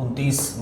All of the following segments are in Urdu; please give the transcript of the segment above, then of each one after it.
29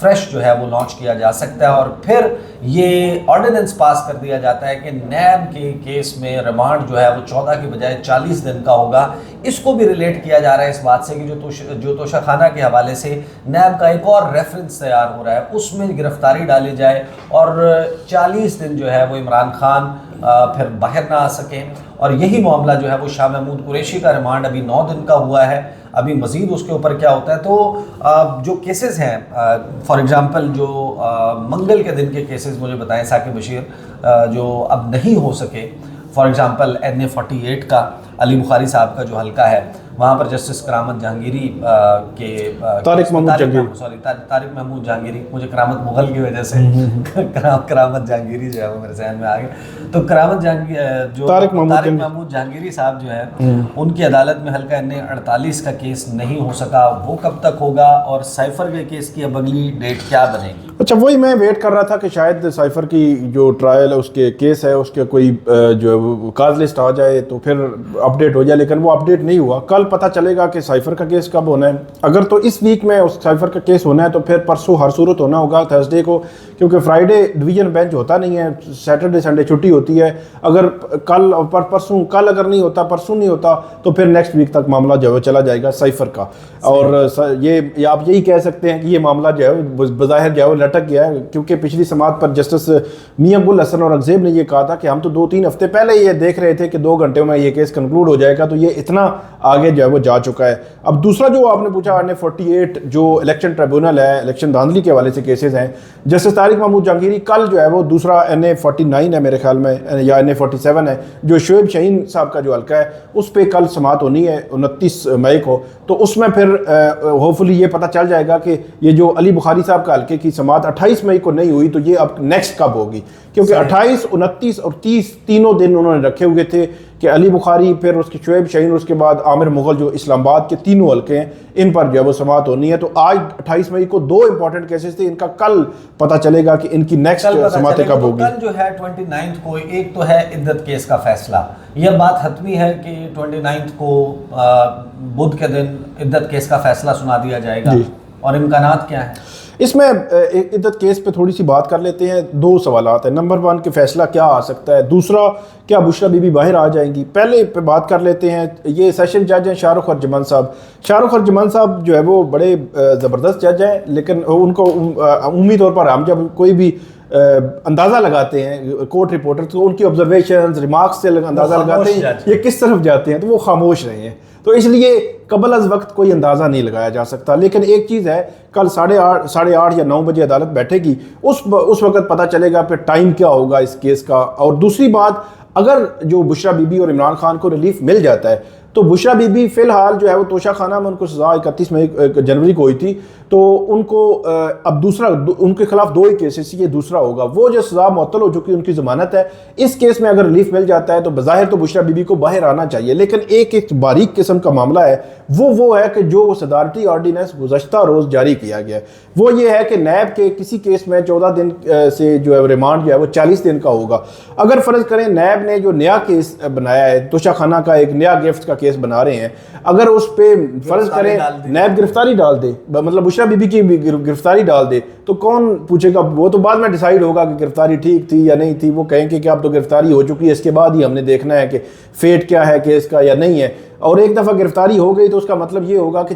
فریش جو ہے وہ لانچ کیا جا سکتا ہے، اور پھر یہ آرڈیننس پاس کر دیا جاتا ہے کہ نیب کے کیس میں ریمانڈ جو ہے وہ 14 کی بجائے 40 دن کا ہوگا۔ اس کو بھی ریلیٹ کیا جا رہا ہے اس بات سے کہ جو توشہ خانہ کے حوالے سے نیب کا ایک اور ریفرنس تیار ہو رہا ہے، اس میں گرفتاری ڈالی جائے اور 40 دن جو ہے وہ عمران خان پھر باہر نہ آ سکیں۔ اور یہی معاملہ جو ہے وہ شاہ محمود قریشی کا ریمانڈ ابھی 9 دن کا ہوا ہے، ابھی مزید اس کے اوپر کیا ہوتا ہے۔ تو جو کیسز ہیں فار ایگزامپل جو منگل کے دن کے کیسز مجھے بتائیں ثاقب بشیر جو اب نہیں ہو سکے، فار ایگزامپل NA-48 کا علی بخاری صاحب کا جو حلقہ ہے وہاں پر جسٹس کرامت جہانگیری کے طارق محمود جہانگیری، مجھے کرامت مغل کی وجہ سے کرامت جہانگیری جو ہے وہ میرے ذہن میں آ گئی، تو کرامت جو طارق محمود جہانگیری صاحب جو ہے ان کی عدالت میں حلقہ NA-48 کا کیس نہیں ہو سکا، وہ کب تک ہوگا اور سائفر کے کیس کی اب اگلی ڈیٹ کیا بنے گی؟ اچھا، وہی میں ویٹ کر رہا تھا کہ شاید سائفر کی جو ٹرائل ہے اس کے کیس ہے اس کے کوئی جو کاز لسٹ آ جائے تو پھر اپڈیٹ ہو جائے، لیکن وہ اپڈیٹ نہیں ہوا۔ کل پتہ چلے گا کہ سائفر کا کیس کب ہونا ہے۔ اگر تو اس ویک میں اس سائفر کا کیس ہونا ہے تو پھر پرسوں ہر صورت ہونا ہوگا تھرسڈے کو، کیونکہ فرائیڈے ڈویژن بینچ ہوتا نہیں ہے، سیٹرڈے سنڈے چھٹی ہوتی ہے۔ اگر کل پرسوں کل اگر نہیں ہوتا، پرسوں نہیں ہوتا تو پھر نیکسٹ ویک تک معاملہ جو ہے چلا جائے گا سائفر کا۔ اور یہ آپ یہی کہہ سکتے ہیں کہ یہ معاملہ جو ہے بظاہر جو ہے وہ لٹک گیا ہے، کیونکہ پچھلی سماعت پر جسٹس میاں گل حسن اور اکزیب نے یہ کہا تھا کہ ہم تو 2-3 ہفتے پہلے یہ دیکھ رہے تھے کہ 2 گھنٹے میں یہ کیس کنکلوڈ ہو جائے گا، تو یہ اتنا آگے جو ہے وہ جا چکا ہے۔ اب دوسرا جو آپ نے پوچھا NA-48 جو الیکشن ٹریبونل ہے، الیکشن دھاندلی کے حوالے سے کیسز ہیں، جسٹس طارق محمود جہانگیری کل جو ہے وہ دوسرا NA-49 ہے میرے خیال میں یا NA-47 ہے جو شعیب شاہین صاحب کا جو حلقہ ہے اس پہ کل سماعت ہونی ہے 29 مئی کو، تو اس میں پھر ہوپ فلی یہ پتہ چل جائے گا کہ یہ جو علی بخاری صاحب کا حلقے کی سماعت 28 مئی کو نہیں ہوئی تو یہ اب نیکسٹ کب ہوگی، کیونکہ 28 29 اور 30 تینوں دن انہوں نے رکھے ہوئے تھے کہ علی بخاری پھر اس کے شعیب شاہین اور اس کے بعد عامر مغل جو اسلام آباد کے تینوں حلقے ہیں ان پر جو ہے وہ سماعت ہونی ہے۔ تو آج 28 مئی کو 2 امپورٹنٹ کیسز تھے، ان کا کل پتہ چلے گا کہ ان کی نیکسٹ سماعتیں کب ہوگی۔ کل جو ہے 29 کو ایک تو ہے عدت کیس کا فیصلہ، یہ بات حتمی ہے کہ 29 کو بدھ کے دن عدت کیس کا فیصلہ سنا دیا جائے گا، اور امکانات کیا ہیں اس میں؟ عدت کیس پہ تھوڑی سی بات کر لیتے ہیں۔ 2 سوالات ہیں، نمبر 1 کہ فیصلہ کیا آ سکتا ہے، دوسرا کیا بشرا بی بی باہر آ جائیں گی۔ پہلے پہ بات کر لیتے ہیں، یہ سیشن جج ہیں شاہ رخ ارجمند صاحب۔ شاہ رخ ارجمند صاحب جو ہے وہ بڑے زبردست جج ہیں، لیکن ان کو عمومی طور پر ہم جب کوئی بھی اندازہ لگاتے ہیں کورٹ رپورٹر تو ان کی آبزرویشنز ریمارکس سے اندازہ لگاتے ہیں یہ کس طرف جاتے ہیں، تو وہ خاموش رہے ہیں، تو اس لیے قبل از وقت کوئی اندازہ نہیں لگایا جا سکتا۔ لیکن ایک چیز ہے، کل 8:30 یا 9 بجے عدالت بیٹھے گی، اس وقت پتہ چلے گا پھر ٹائم کیا ہوگا اس کیس کا۔ اور دوسری بات، اگر جو بشرا بی بی اور عمران خان کو ریلیف مل جاتا ہے تو بشرا بی بی فی الحال جو ہے وہ توشہ خانہ میں ان کو سزا 31 جنوری کو ہوئی تھی، تو ان کو اب دوسرا ان کے خلاف 2 ہی کیسز، یہ دوسرا ہوگا۔ وہ جو سزا معطل ہو چکی ان کی ضمانت ہے، اس کیس میں اگر ریلیف مل جاتا ہے تو بظاہر تو بشرا بی بی کو باہر آنا چاہیے، لیکن ایک باریک قسم کا معاملہ ہے، وہ ہے کہ جو صدارتی آرڈیننس گزشتہ روز جاری کیا گیا ہے وہ یہ ہے کہ نیب کے کسی کیس میں 14 دن سے جو ہے ریمانڈ جو ہے وہ 40 دن کا ہوگا۔ اگر فرض کریں نیب نے جو نیا کیس بنایا ہے، توشہ خانہ کا ایک نیا گرفت کا کیس بنا رہے ہیں، اگر اس پہ فرض کریں نیب گرفتاری ڈال دے، مطلب بشرا بی بی کی گرفتاری ڈال دے، تو کون پوچھے گا؟ وہ تو بعد میں ڈیسائیڈ ہوگا کہ گرفتاری ٹھیک تھی یا نہیں تھی، وہ کہیں کہ اب تو گرفتاری ہو چکی ہے، اس کے بعد ہی ہم نے دیکھنا ہے کہ فیٹ کیا ہے کیس کا یا نہیں ہے۔ اور ایک دفعہ گرفتاری ہو گئی تو اس کا مطلب یہ ہوگا کہ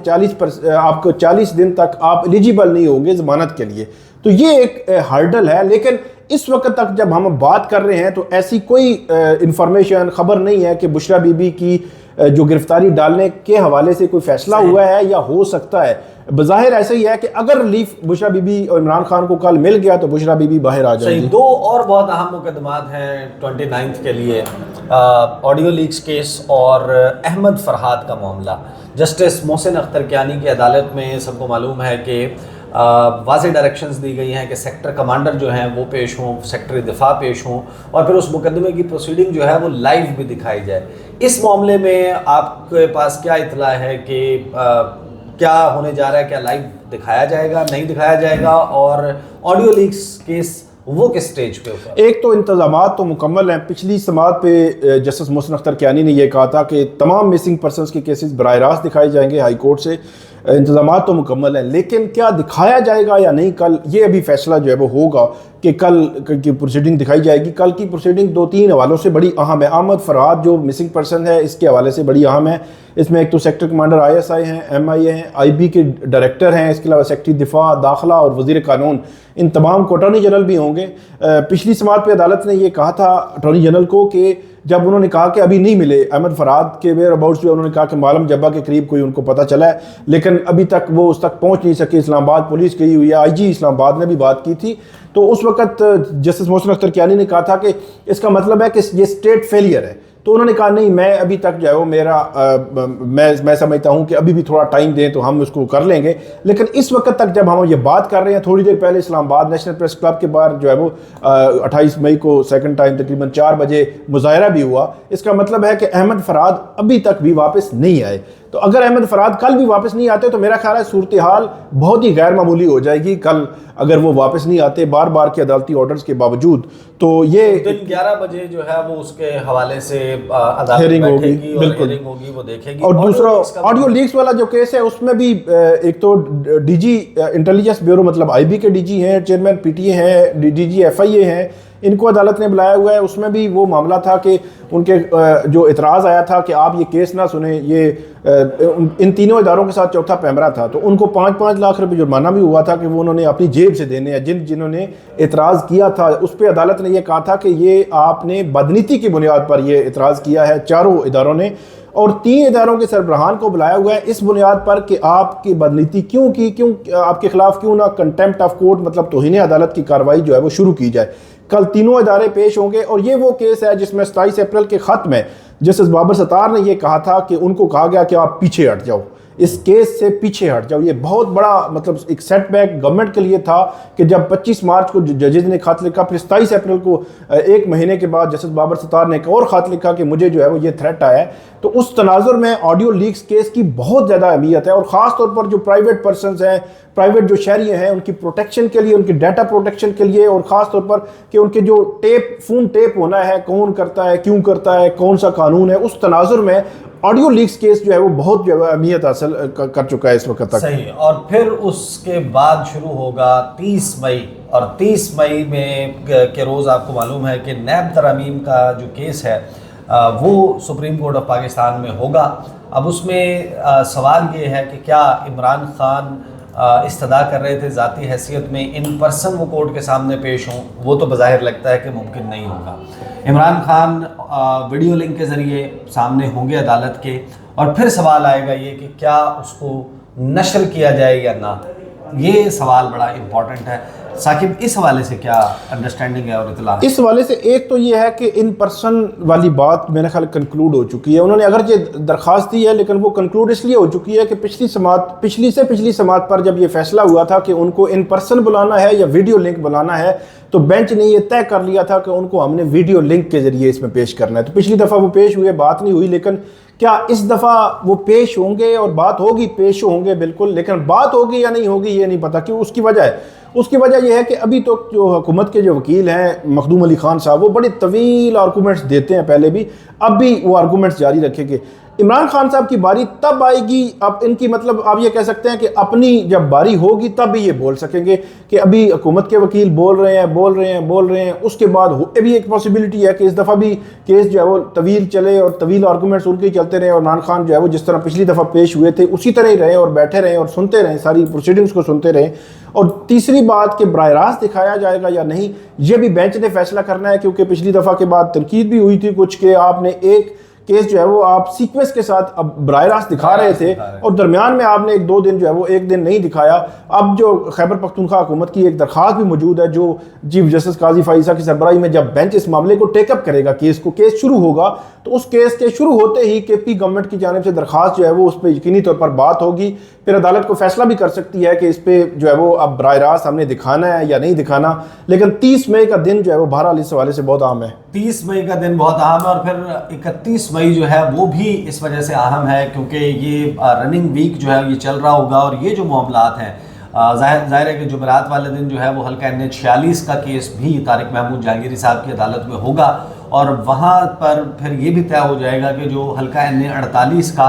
40 دن تک آپ ایلیجیبل نہیں ہوں گے ضمانت کے لیے، تو یہ ایک ہرڈل ہے۔ لیکن اس وقت تک جب ہم بات کر رہے ہیں تو ایسی کوئی انفارمیشن خبر نہیں ہے کہ بشرا بی بی کی جو گرفتاری ڈالنے کے حوالے سے کوئی فیصلہ ہوا ہے یا ہو سکتا ہے۔ بظاہر ایسا ہی ہے کہ اگر ریلیف بشرا بی بی اور عمران خان کو کل مل گیا تو بشرا بی بی باہر آ جائے گی۔ 2 اور بہت اہم مقدمات ہیں 29 کے لیے، آڈیو لیکس کیس اور احمد فرحات کا معاملہ۔ جسٹس محسن اختر کیانی کی عدالت میں سب کو معلوم ہے کہ واضح ڈائریکشنز دی گئی ہیں کہ سیکٹر کمانڈر جو ہیں وہ پیش ہوں، سیکٹری دفاع پیش ہوں، اور پھر اس مقدمے کی پروسیڈنگ جو ہے وہ لائیو بھی دکھائی جائے۔ اس معاملے میں آپ کے پاس کیا اطلاع ہے کہ کیا ہونے جا رہا ہے؟ کیا لائیو دکھایا جائے گا، نہیں دکھایا جائے گا؟ اور آڈیو لیکس کیس وہ کس سٹیج پہ ہوگا؟ ایک تو انتظامات تو مکمل ہیں۔ پچھلی سماعت پہ جسٹس محسن اختر کیانی نے یہ کہا تھا کہ تمام مسنگ پرسنز کے کیسز براہ راست دکھائے جائیں گے ہائی کورٹ سے، انتظامات تو مکمل ہیں، لیکن کیا دکھایا جائے گا یا نہیں کل، یہ ابھی فیصلہ جو ہے وہ ہوگا کہ کل کی پروسیڈنگ دکھائی جائے گی۔ کل کی پروسیڈنگ 2-3 حوالوں سے بڑی اہم ہے۔ احمد فرحات جو مسنگ پرسن ہے اس کے حوالے سے بڑی اہم ہے۔ اس میں ایک تو سیکٹر کمانڈر ISI ہیں، MI ہیں، IB کے ڈائریکٹر ہیں، اس کے علاوہ سیکٹری دفاع، داخلہ اور وزیر قانون، ان تمام کو اٹارنی جنرل بھی ہوں گے۔ پچھلی سماعت پہ عدالت نے یہ کہا تھا اٹارنی جنرل کو کہ جب انہوں نے کہا کہ ابھی نہیں ملے احمد فرحات کے ویئر اباؤٹس جو انہوں نے کہا کہ معلم جبہ کے قریب کوئی ان کو پتہ چلا ہے، لیکن ابھی تک وہ اس تک پہنچ نہیں سکے۔ اسلام آباد پولیس گئی ہوئی ہے، IG اسلام آباد نے بھی بات کی تھی، تو اس وقت جسٹس محسن اختر کیانی نے کہا تھا کہ اس کا مطلب ہے کہ یہ اسٹیٹ فیلئر ہے، تو انہوں نے کہا نہیں، میں ابھی تک جو ہے وہ میں سمجھتا ہوں کہ ابھی بھی تھوڑا ٹائم دیں تو ہم اس کو کر لیں گے۔ لیکن اس وقت تک جب ہم یہ بات کر رہے ہیں، تھوڑی دیر پہلے اسلام آباد نیشنل پریس کلب کے باہر جو ہے وہ 28 مئی کو سیکنڈ ٹائم تقریباً 4 بجے مظاہرہ بھی ہوا، اس کا مطلب ہے کہ احمد فرحات ابھی تک بھی واپس نہیں آئے۔ تو اگر احمد فرحات کل بھی واپس نہیں آتے تو میرا خیال ہے صورتحال بہت ہی غیر معمولی ہو جائے گی کل، اگر وہ واپس نہیں آتے بار بار کے عدالتی آرڈرز کے باوجود۔ تو یہ دن 11 بجے جو ہے وہ اس کے حوالے سے عدالت ہیئرنگ بیٹھے ہوگی، گی اور بالکل ہیئرنگ ہوگی، وہ دیکھے گی۔ اور دوسرا آڈیو لیکس والا جو کیس ہے اس میں بھی ایک تو DG انٹیلیجنس بیورو مطلب IB کے DG ہیں، چیئرمین PTA ہیں، DG FIA ہیں، ان کو عدالت نے بلایا ہوا ہے۔ اس میں بھی وہ معاملہ تھا کہ ان کے جو اعتراض آیا تھا کہ آپ یہ کیس نہ سنیں، یہ ان تینوں اداروں کے ساتھ چوتھا پیمرا تھا، تو ان کو 5-5 لاکھ روپے جرمانہ بھی ہوا تھا کہ وہ انہوں نے اپنی جیب سے دینے ہیں۔ جنہوں نے اعتراض کیا تھا اس پہ عدالت نے یہ کہا تھا کہ یہ آپ نے بدنیتی کی بنیاد پر یہ اعتراض کیا ہے چاروں اداروں نے، اور 3 اداروں کے سربراہان کو بلایا ہوا ہے اس بنیاد پر کہ آپ کی بدنیتی کیوں کی، کیوں آپ کے خلاف کیوں نہ کنٹیمپٹ آف کورٹ مطلب توہین عدالت کی کارروائی جو ہے وہ شروع کی جائے۔ کل تینوں ادارے پیش ہوں گے، اور یہ وہ کیس ہے جس میں 27 اپریل کے خط میں جسٹس بابر ستار نے یہ کہا تھا کہ ان کو کہا گیا کہ آپ پیچھے ہٹ جاؤ، اس کیس سے پیچھے ہٹ جاؤ۔ یہ بہت بڑا مطلب ایک سیٹ بیک گورنمنٹ کے لیے تھا کہ جب 25 مارچ کو ججز نے خط لکھا، پھر 27 اپریل کو 1 مہینے کے بعد جسٹس بابر ستار نے ایک اور خط لکھا کہ مجھے جو ہے وہ یہ تھریٹ آیا ہے۔ تو اس تناظر میں آڈیو لیکس کیس کی بہت زیادہ اہمیت ہے، اور خاص طور پر جو پرائیویٹ پرسنز ہیں، پرائیویٹ جو شہری ہیں، ان کی پروٹیکشن کے لیے، ان کی ڈیٹا پروٹیکشن کے لیے، اور خاص طور پر کہ ان کے جو فون ٹیپ ہونا ہے، کون کرتا ہے، کیوں کرتا ہے، کون سا قانون ہے، اس تناظر میں آڈیو لیکس کیس جو ہے وہ بہت جو ہے اہمیت حاصل کر چکا ہے اس وقت تک۔ صحیح، اور پھر اس کے بعد شروع ہوگا 30 مئی، اور 30 مئی میں کے روز آپ کو معلوم ہے کہ نیب ترامیم کا جو کیس ہے وہ سپریم کورٹ آف پاکستان میں ہوگا۔ اب اس میں سوال یہ ہے کہ کیا عمران خان استدعا کر رہے تھے ذاتی حیثیت میں ان پرسن وہ کورٹ کے سامنے پیش ہوں؟ وہ تو بظاہر لگتا ہے کہ ممکن نہیں ہوگا۔ عمران خان ویڈیو لنک کے ذریعے سامنے ہوں گے عدالت کے، اور پھر سوال آئے گا یہ کہ کیا اس کو نشر کیا جائے یا نہ، یہ سوال بڑا امپورٹنٹ ہے۔ ثاقب، اس حوالے سے کیا انڈرسٹینڈنگ ہے اور اطلاع؟ اس حوالے سے ایک تو یہ ہے کہ ان پرسن والی بات میرے خیال کنکلوڈ ہو چکی ہے، انہوں نے اگرچہ درخواست دی ہے لیکن وہ کنکلوڈ اس لیے ہو چکی ہے کہ پچھلی سماعت پر جب یہ فیصلہ ہوا تھا کہ ان کو ان پرسن بلانا ہے یا ویڈیو لنک بلانا ہے، تو بینچ نے یہ طے کر لیا تھا کہ ان کو ہم نے ویڈیو لنک کے ذریعے اس میں پیش کرنا ہے۔ تو پچھلی دفعہ وہ پیش ہوئے، بات نہیں ہوئی، لیکن کیا اس دفعہ وہ پیش ہوں گے؟ اور بات ہوگی، پیش ہوں گے بالکل، لیکن بات ہوگی یا نہیں ہوگی یہ نہیں پتا۔ کیوں؟ اس کی وجہ یہ ہے کہ ابھی تو جو حکومت کے جو وکیل ہیں مخدوم علی خان صاحب، وہ بڑی طویل آرگومنٹس دیتے ہیں پہلے بھی، اب بھی وہ آرگومنٹس جاری رکھیں گے۔ عمران خان صاحب کی باری تب آئے گی، اب ان کی مطلب آپ یہ کہہ سکتے ہیں کہ اپنی جب باری ہوگی تب بھی یہ بول سکیں گے کہ ابھی حکومت کے وکیل بول رہے ہیں۔ اس کے بعد بھی ایک پاسبلٹی ہے کہ اس دفعہ بھی کیس جو ہے وہ طویل چلے اور طویل آرگومنٹس ان کے چلتے رہے، اور عمران خان جو ہے وہ جس طرح پچھلی دفعہ پیش ہوئے تھے اسی طرح ہی رہے اور بیٹھے رہے اور سنتے رہے، ساری پروسیڈنگز کو سنتے رہے۔ اور تیسری بات کہ براہ راست دکھایا جائے گا یا نہیں، یہ بھی بینچ نے فیصلہ کرنا ہے، کیونکہ پچھلی دفعہ کے بعد تنقید بھی ہوئی تھی کچھ کہ آپ نے ایک کیس جو ہے وہ آپ سیکوینس کے ساتھ اب براہ راست دکھا رہے تھے، اور درمیان میں آپ نے 1-2 دن جو ہے وہ 1 دن نہیں دکھایا۔ اب جو خیبر پختونخوا حکومت کی ایک درخواست بھی موجود ہے جو چیف جسٹس قاضی فائزہ کی سربراہی میں جب بینچ اس معاملے کو ٹیک اپ کرے گا، کیس شروع ہوگا، تو اس کیس کے شروع ہوتے ہی KP گورنمنٹ کی جانب سے درخواست جو ہے وہ اس پہ یقینی طور پر بات ہوگی، پھر عدالت کو فیصلہ بھی کر سکتی ہے کہ اس پہ جو ہے وہ اب براہ راست ہم نے دکھانا ہے یا نہیں دکھانا۔ لیکن 30 مئی کا دن جو ہے وہ بہرحال اس حوالے سے بہت اہم ہے۔ 30 مئی کا دن بہت اہم ہے، اور پھر 31 مئی جو ہے وہ بھی اس وجہ سے اہم ہے کیونکہ یہ رننگ ویک جو ہے یہ چل رہا ہوگا، اور یہ جو معاملات ہیں ظاہر ہے کہ جمعرات والے دن جو ہے وہ حلقہ NH46 کا کیس بھی طارق محمود جہانگیری صاحب کی عدالت میں ہوگا، اور وہاں پر پھر یہ بھی طے ہو جائے گا کہ جو حلقہ NA48 کا